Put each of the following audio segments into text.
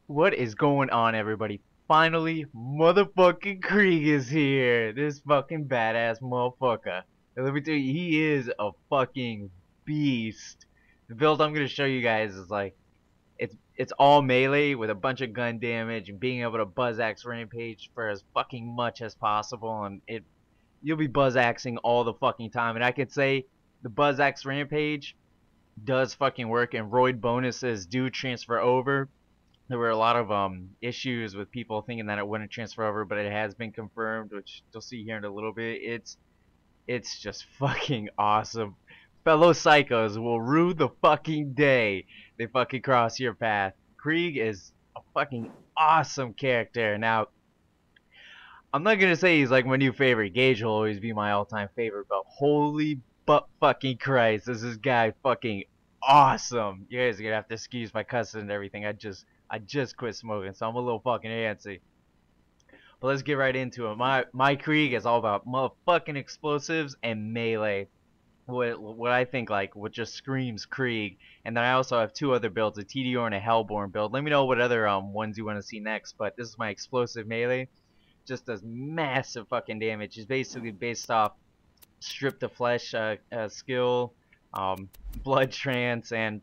What is going on, everybody? Finally, motherfucking Krieg is here. This fucking badass motherfucker. And let me tell you, he is a fucking beast. The build I'm gonna show you guys is like it's all melee with a bunch of gun damage and being able to buzz axe rampage for as fucking much as possible, and you'll be buzz axing all the fucking time. And I can say the buzz axe rampage does fucking work, and roid bonuses do transfer over. There were a lot of issues with people thinking that it wouldn't transfer over, but it has been confirmed, which you'll see here in a little bit. It's just fucking awesome. Fellow psychos will rue the fucking day they fucking cross your path. Krieg is a fucking awesome character. Now, I'm not gonna say he's like my new favorite. Gage will always be my all-time favorite, but holy butt fucking Christ, is this guy fucking awesome. You guys are gonna have to excuse my cussing and everything. I just quit smoking, so I'm a little fucking antsy. But let's get right into it. My Krieg is all about motherfucking explosives and melee. What I think, like, what just screams Krieg. And then I also have two other builds, a TDR and a Hellborn build. Let me know what other ones you want to see next. But this is my explosive melee. Just does massive fucking damage. It's basically based off strip to flesh skill, blood trance, and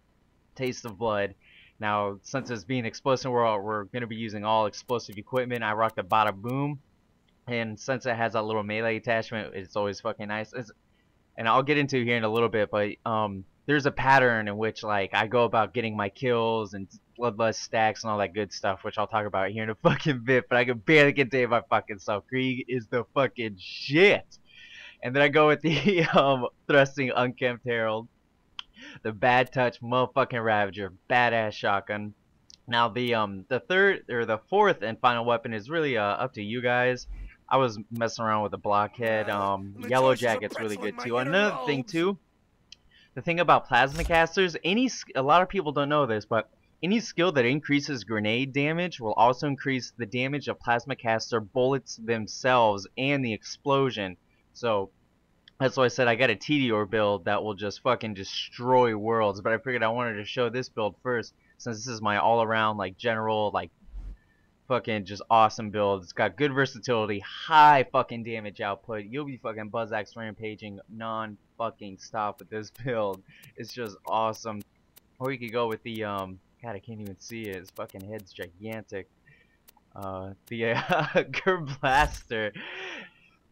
taste of blood. Now, since it's being explosive, we're going to be using all explosive equipment. I rock the bada boom, and since it has that little melee attachment, it's always fucking nice. And I'll get into it here in a little bit, but there's a pattern in which, like, I go about getting my kills and bloodlust stacks and all that good stuff, which I'll talk about here in a fucking bit. But I can barely contain my fucking self. Krieg is the fucking shit. And then I go with the thrusting unkempt herald, the bad touch motherfucking ravager, badass shotgun. Now the third or the fourth and final weapon is really up to you guys. I was messing around with the blockhead. Yellow jacket's really good too. Another thing too, the thing about plasma casters, a lot of people don't know this, but any skill that increases grenade damage will also increase the damage of plasma caster bullets themselves and the explosion. So that's why I said I got a TDR build that will just fucking destroy worlds. But I figured I wanted to show this build first, since this is my all-around, like, general, like, fucking just awesome build. It's got good versatility, high fucking damage output. You'll be fucking buzz axe rampaging non-fucking stop with this build. It's just awesome. Or you could go with the God, I can't even see it. His fucking head's gigantic. The Blaster.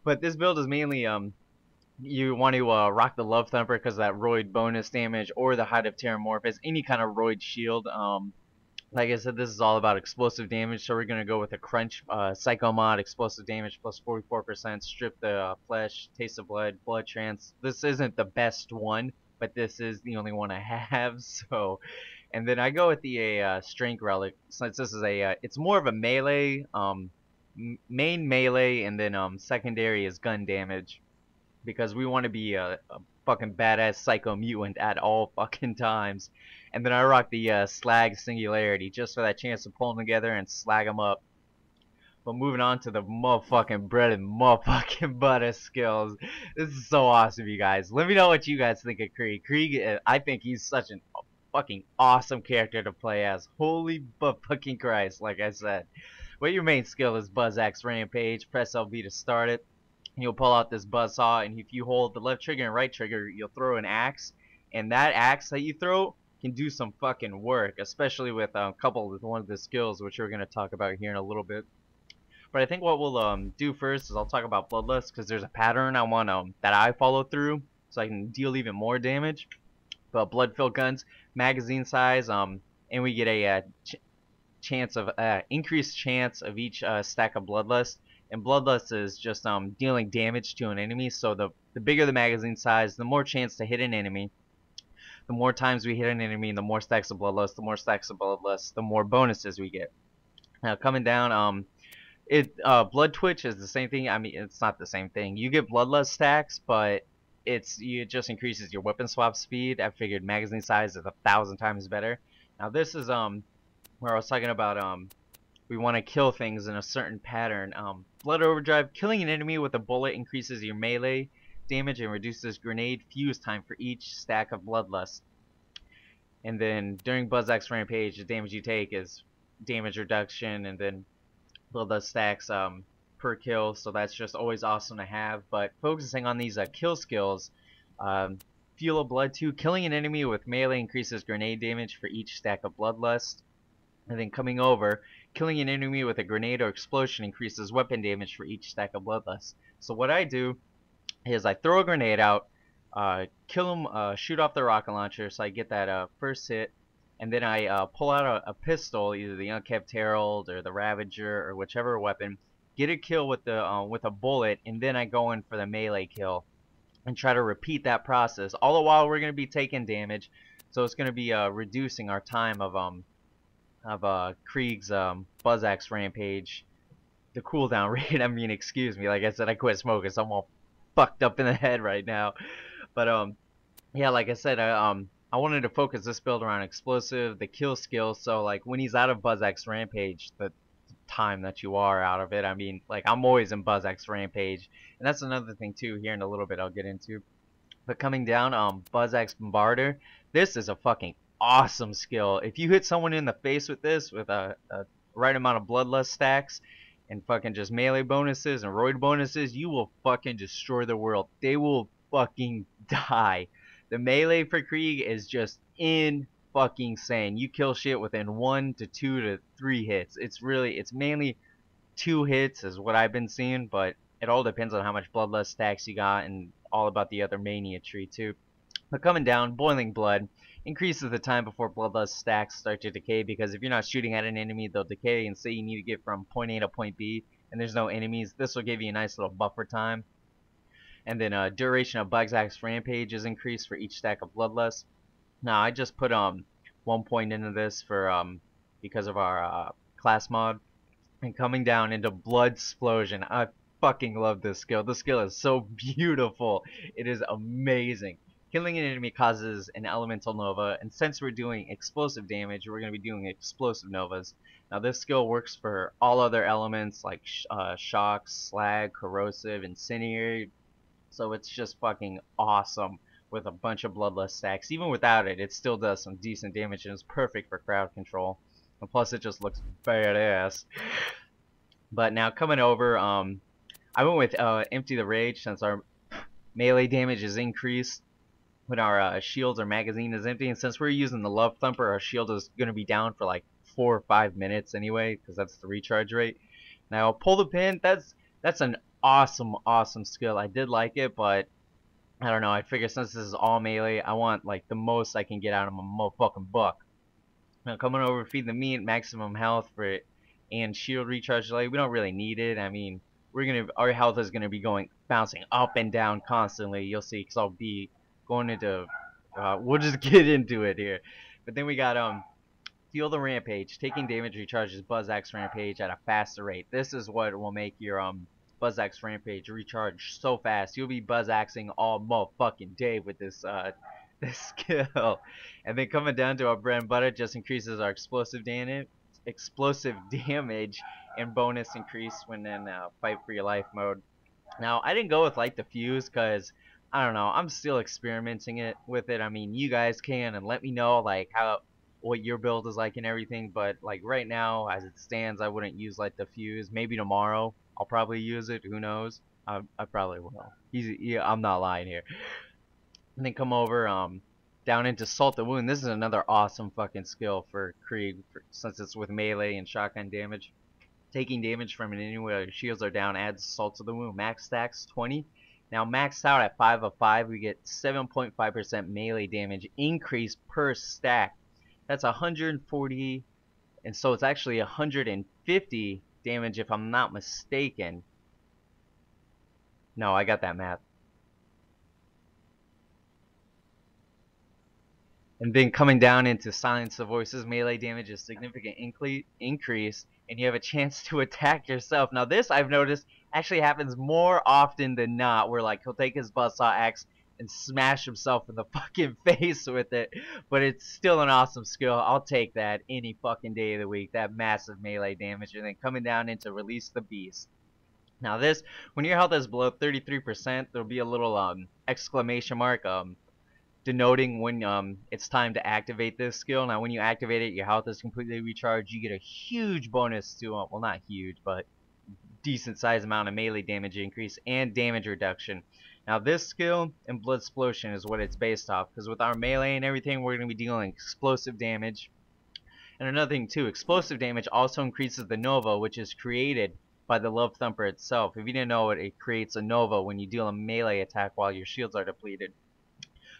But this build is mainly you want to rock the Love Thumper because of that roid bonus damage, or the Hide of Terramorphous, any kind of roid shield. Like I said, this is all about explosive damage, so we're going to go with a Crunch Psycho Mod, explosive damage plus 44%, strip the flesh, taste of blood, blood trance. This isn't the best one, but this is the only one I have, so. And then I go with the Strength Relic, since this is it's more of a melee, main melee, and then secondary is gun damage. Because we want to be a fucking badass psycho mutant at all fucking times. And then I rock the slag singularity just for that chance to pull them together and slag them up. But moving on to the motherfucking bread and motherfucking butter skills. This is so awesome, you guys. Let me know what you guys think of Krieg. Krieg, I think he's such a fucking awesome character to play as. Holy fucking Christ, like I said. But your main skill is Buzz Axe Rampage. Press LB to start it. You'll pull out this buzzsaw, and if you hold the left trigger and right trigger, you'll throw an axe, and that axe that you throw can do some fucking work, especially with coupled with one of the skills, which we're going to talk about here in a little bit. But I think what we'll do first is I'll talk about Bloodlust, because there's a pattern I want that I follow through, so I can deal even more damage. But blood-filled guns, magazine size, and we get a increased chance of each stack of Bloodlust. And Bloodlust is just dealing damage to an enemy, so the bigger the magazine size, the more chance to hit an enemy. The more times we hit an enemy, the more stacks of Bloodlust, the more bonuses we get. Now coming down, Blood Twitch is the same thing. I mean, it's not the same thing. You get Bloodlust stacks, but it just increases your weapon swap speed. I figured magazine size is 1,000 times better. Now this is where I was talking about we want to kill things in a certain pattern. Blood Overdrive, killing an enemy with a bullet increases your melee damage and reduces grenade fuse time for each stack of Bloodlust. And then during Buzz Axe Rampage, the damage you take is damage reduction, and then bloodlust stacks per kill, so that's just always awesome to have. But focusing on these kill skills, um, Fuel of Blood 2, killing an enemy with melee increases grenade damage for each stack of bloodlust. And then coming over, killing an enemy with a grenade or explosion increases weapon damage for each stack of bloodlust. So what I do is I throw a grenade out, kill him, shoot off the rocket launcher, so I get that first hit, and then I pull out a pistol, either the Unkept Herald or the Ravager or whichever weapon, get a kill with a bullet, and then I go in for the melee kill and try to repeat that process. All the while we're going to be taking damage, so it's going to be reducing our time of Krieg's Buzz Axe Rampage, the cooldown rate. I mean, excuse me, like I said, I quit smoking, so I'm all fucked up in the head right now. But yeah, like I said, I wanted to focus this build around explosive, the kill skill. So like when he's out of Buzz Axe Rampage, the time that you are out of it, I mean, like I'm always in Buzz Axe Rampage, and that's another thing too. Here in a little bit, I'll get into. But coming down, Buzz Axe Bombarder, this is a fucking awesome skill. If you hit someone in the face with this, with a right amount of bloodlust stacks, and fucking just melee bonuses and roid bonuses, you will fucking destroy the world. They will fucking die. The melee for Krieg is just in fucking insane. You kill shit within 1 to 2 to 3 hits. It's mainly 2 hits is what I've been seeing, but it all depends on how much bloodlust stacks you got and all about the other mania tree too. But coming down, Boiling Blood increases the time before bloodlust stacks start to decay, because if you're not shooting at an enemy, they'll decay, and say you need to get from point A to point B and there's no enemies, this will give you a nice little buffer time. And then duration of Buzz Axe Rampage is increased for each stack of bloodlust. Now I just put 1 point into this for because of our class mod. And coming down into Blood Explosion, I fucking love this skill. This skill is so beautiful. It is amazing. Killing an enemy causes an elemental nova, and since we're doing explosive damage, we're going to be doing explosive novas. Now this skill works for all other elements like shock, slag, corrosive, incendiary, so it's just fucking awesome with a bunch of bloodlust stacks. Even without it, it still does some decent damage and is perfect for crowd control. And plus it just looks badass. But now coming over, I went with Empty the Rage, since our melee damage is increased when our shields or magazine is empty, and since we're using the Love Thumper, our shield is going to be down for like 4 or 5 minutes anyway, because that's the recharge rate. Now pull the pin, that's an awesome skill. I did like it, but I don't know, I figure since this is all melee, I want like the most I can get out of my motherfucking buck. Now coming over, Feed the Meat, maximum health for it, and shield recharge delay. We don't really need it. I mean, our health is gonna be bouncing up and down constantly. You'll see, because I'll be going into we'll just get into it here. But then we got Fuel the Rampage. Taking damage recharges Buzz Axe Rampage at a faster rate. This is what will make your Buzz Axe Rampage recharge so fast. You'll be Buzz Axing all motherfucking day with this this skill. And then coming down to our bread and butter, just increases our explosive damage and bonus increase when in fight for your life mode. Now I didn't go with Light the Fuse because I don't know, I'm still experimenting with it. I mean, you guys can, and let me know like what your build is like and everything, but like right now as it stands, I wouldn't use Light the Fuse. Maybe tomorrow I'll probably use it, who knows. I probably will. Yeah, I'm not lying here. And then come over down into Salt the Wound. This is another awesome fucking skill for Krieg, since it's with melee and shotgun damage. Taking damage from an enemy while your shields are down adds Salt to the Wound. Max stacks 20. Now maxed out at 5 of 5, we get 7.5% melee damage increase per stack. That's 140, and so it's actually 150 damage if I'm not mistaken. No, I got that math. And then coming down into Silence the Voices, melee damage is significant increase, and you have a chance to attack yourself. Now this, I've noticed, actually happens more often than not, where like he'll take his buzzsaw axe and smash himself in the fucking face with it. But it's still an awesome skill. I'll take that any fucking day of the week, that massive melee damage. And then coming down into Release the Beast. Now this, when your health is below 33%, there'll be a little exclamation mark, denoting when it's time to activate this skill. Now when you activate it, your health is completely recharged. You get a huge bonus to well, not huge, but decent sized amount of melee damage increase and damage reduction. Now this skill and blood explosion is what it's based off, because with our melee and everything, we're going to be dealing explosive damage. And another thing too, explosive damage also increases the nova, which is created by the love thumper itself. If you didn't know it, it creates a nova when you deal a melee attack while your shields are depleted.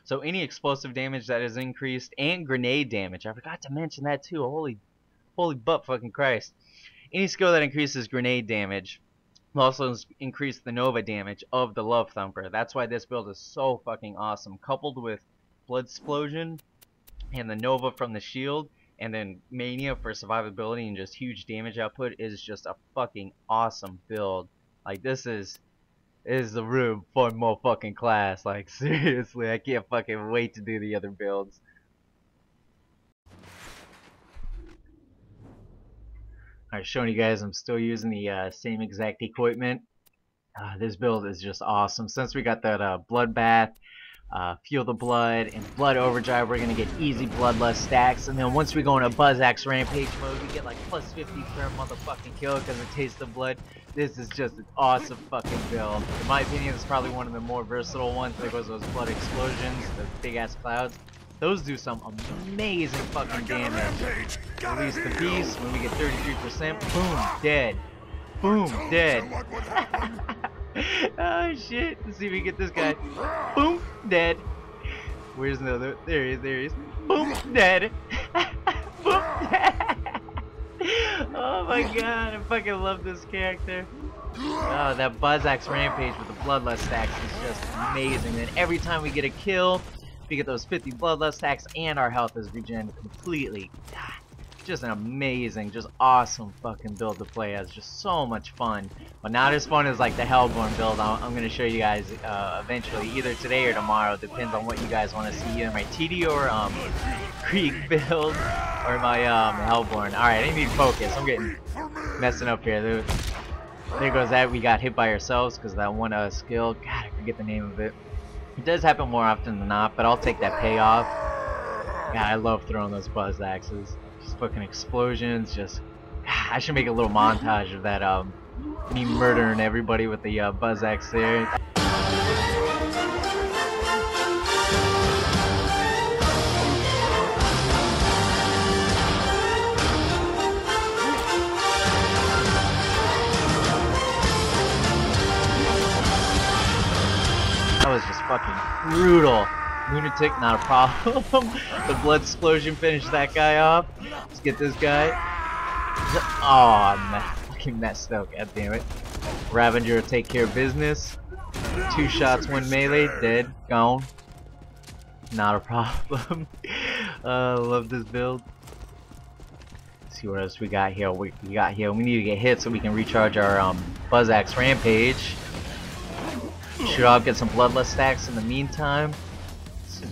So any explosive damage that is increased, and grenade damage, I forgot to mention that too, holy butt fucking Christ. Any skill that increases grenade damage will also increase the nova damage of the love thumper. That's why this build is so fucking awesome. Coupled with blood explosion and the nova from the shield, and then mania for survivability and just huge damage output, is just a fucking awesome build. Like this is the room for more fucking class. Like seriously, I can't fucking wait to do the other builds. Alright, showing you guys I'm still using the same exact equipment. This build is just awesome. Since we got that bloodbath, feel the blood, and blood overdrive, we're gonna get easy bloodlust stacks. And then once we go into buzz axe rampage mode, we get like plus 50 per motherfucking kill because it tastes the blood. This is just an awesome fucking build. In my opinion, it's probably one of the more versatile ones. There goes those blood explosions, those big ass clouds. Those do some amazing fucking damage. Release the beast when we get 33%. Boom, dead. Boom, dead. Oh shit. Let's see if we get this guy. Boom, dead. Where's another? There he is, there he is. Boom, dead. Boom, dead. Oh my god, I fucking love this character. Oh, that buzz axe rampage with the bloodlust stacks is just amazing. And every time we get a kill, we get those 50 bloodlust stacks and our health is regenerated completely. Just an amazing, just awesome fucking build to play as. Just so much fun. But not as fun as like the Hellborn build. I'm going to show you guys eventually, either today or tomorrow. Depends on what you guys want to see. Either my TD or Krieg Builds or my Hellborn. Alright, I need to focus. I'm getting messing up here. There goes that. We got hit by ourselves because that one skill. God, I forget the name of it. It does happen more often than not, but I'll take that payoff. God, I love throwing those buzz axes. Just fucking explosions, just... I should make a little montage of that, me murdering everybody with the buzz axe there. That was just fucking brutal. Lunatic, not a problem. The blood explosion finished that guy off. Let's get this guy. Oh, man. Fucking messed up, god damn it. Ravager will take care of business. 2 shots, 1 melee, dead, gone. Not a problem. Love this build. Let's see what else we got here. We need to get hit so we can recharge our buzz axe rampage. Should all get some bloodlust stacks in the meantime.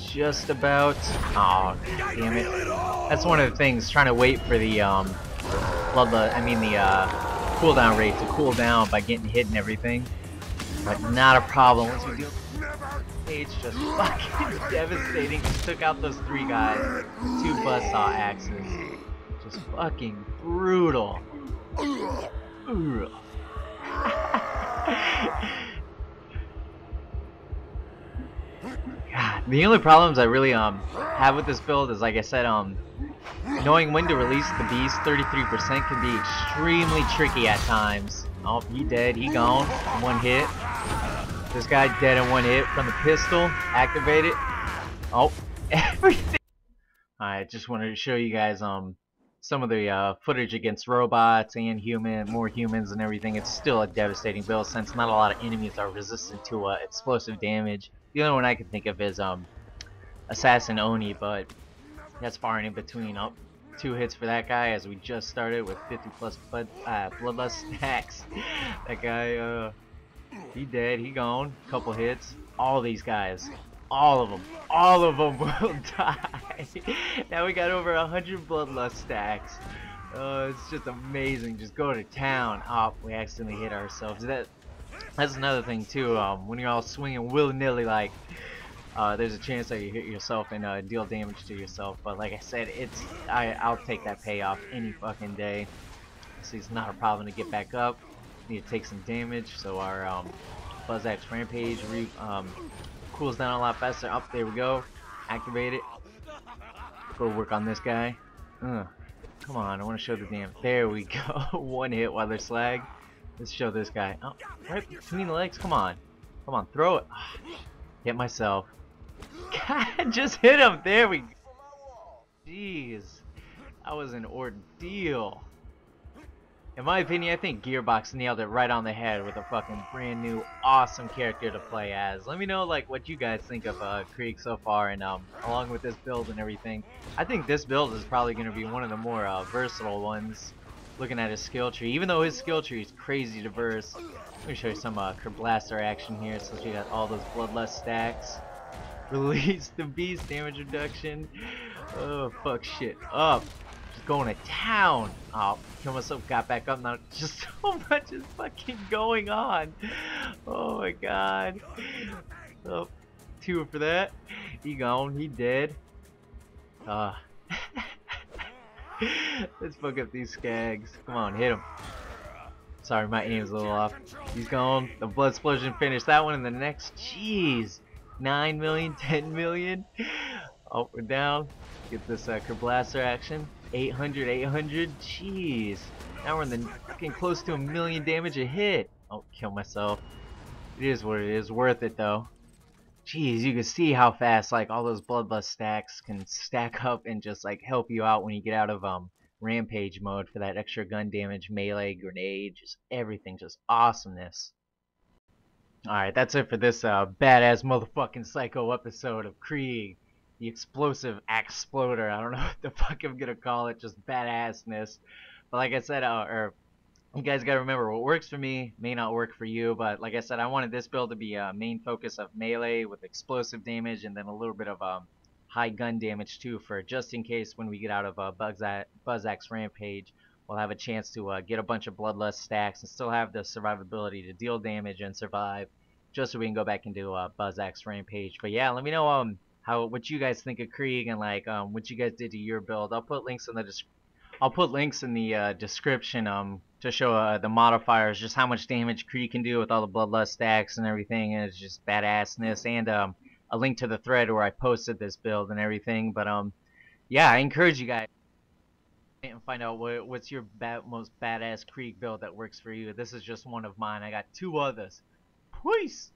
Just about. Oh, damn it! That's one of the things. Trying to wait for the cooldown rate to cool down by getting hit and everything. But not a problem. Once we do, it's just fucking devastating. Just took out those 3 guys, 2 buzzsaw axes. Just fucking brutal. God, the only problems I really have with this build is, like I said, knowing when to release the beast. 33% can be extremely tricky at times. Oh, he dead, he gone. 1 hit. This guy dead in 1 hit from the pistol. Activated. Oh, everything. I just wanted to show you guys some of the footage against robots and more humans and everything. It's still a devastating build since not a lot of enemies are resistant to explosive damage. The only one I can think of is Assassin Oni, but that's far and in between. Oh, 2 hits for that guy as we just started with 50 plus bloodlust stacks. That guy, he dead, he gone. Couple hits. All these guys, all of them will die. Now we got over 100 bloodlust stacks. It's just amazing. Just go to town. Oh, we accidentally hit ourselves. That's another thing too. When you're all swinging willy-nilly like, there's a chance that you hit yourself and deal damage to yourself. But like I said, I'll take that payoff any fucking day. See, it's not a problem to get back up. Need to take some damage, so our BuzzAxe Rampage cools down a lot faster. Up, there we go. Activate it. Go work on this guy. Come on, I want to show the damn. There we go. One hit while they're slag. Let's show this guy. Oh, right between the legs. Come on. Come on, throw it. Hit myself. God, just hit him. There we go. Jeez. That was an ordeal. In my opinion, I think Gearbox nailed it right on the head with a fucking brand new, awesome character to play as. Let me know like what you guys think of Krieg so far, and along with this build and everything. I think this build is probably going to be one of the more versatile ones. Looking at his skill tree, even though his skill tree is crazy diverse. Let me show you some Krieg Blaster action here. So you got all those bloodlust stacks. Release the beast, damage reduction. Oh fuck shit up. Going to town. Oh, kill myself, got back up. Now just so much is fucking going on. Oh my god. Oh, 2 for that. He gone. He dead. Let's fuck up these skags. Come on, hit him. Sorry, my aim's a little off. He's gone. The blood explosion finished that one, and the next. Jeez. 9 million, 10 million. Oh, we're down. Get this Krieg Blaster action. 800, 800. Jeez. Now we're in the fucking close to 1 million damage a hit. Oh, kill myself. It is what it is. Worth it though. Jeez, you can see how fast like all those bloodlust stacks can stack up and just like help you out when you get out of rampage mode for that extra gun damage, melee, grenade, just everything, just awesomeness. Alright, that's it for this badass motherfucking psycho episode of Krieg, the explosive AxPloDer. I don't know what the fuck I'm gonna call it, just badassness. But like I said, you guys gotta remember, what works for me may not work for you, but like I said, I wanted this build to be a main focus of melee with explosive damage and then a little bit of high gun damage too, for just in case when we get out of BuzzAxe Rampage, we'll have a chance to get a bunch of bloodlust stacks and still have the survivability to deal damage and survive, just so we can go back and do BuzzAxe Rampage. But yeah, let me know what you guys think of Krieg and like what you guys did to your build. I'll put links in the description to show the modifiers, just how much damage Krieg can do with all the bloodlust stacks and everything, and it's just badassness, and a link to the thread where I posted this build and everything. But yeah, I encourage you guys and find out what's your most badass Krieg build that works for you. This is just one of mine. I got 2 others. Peace.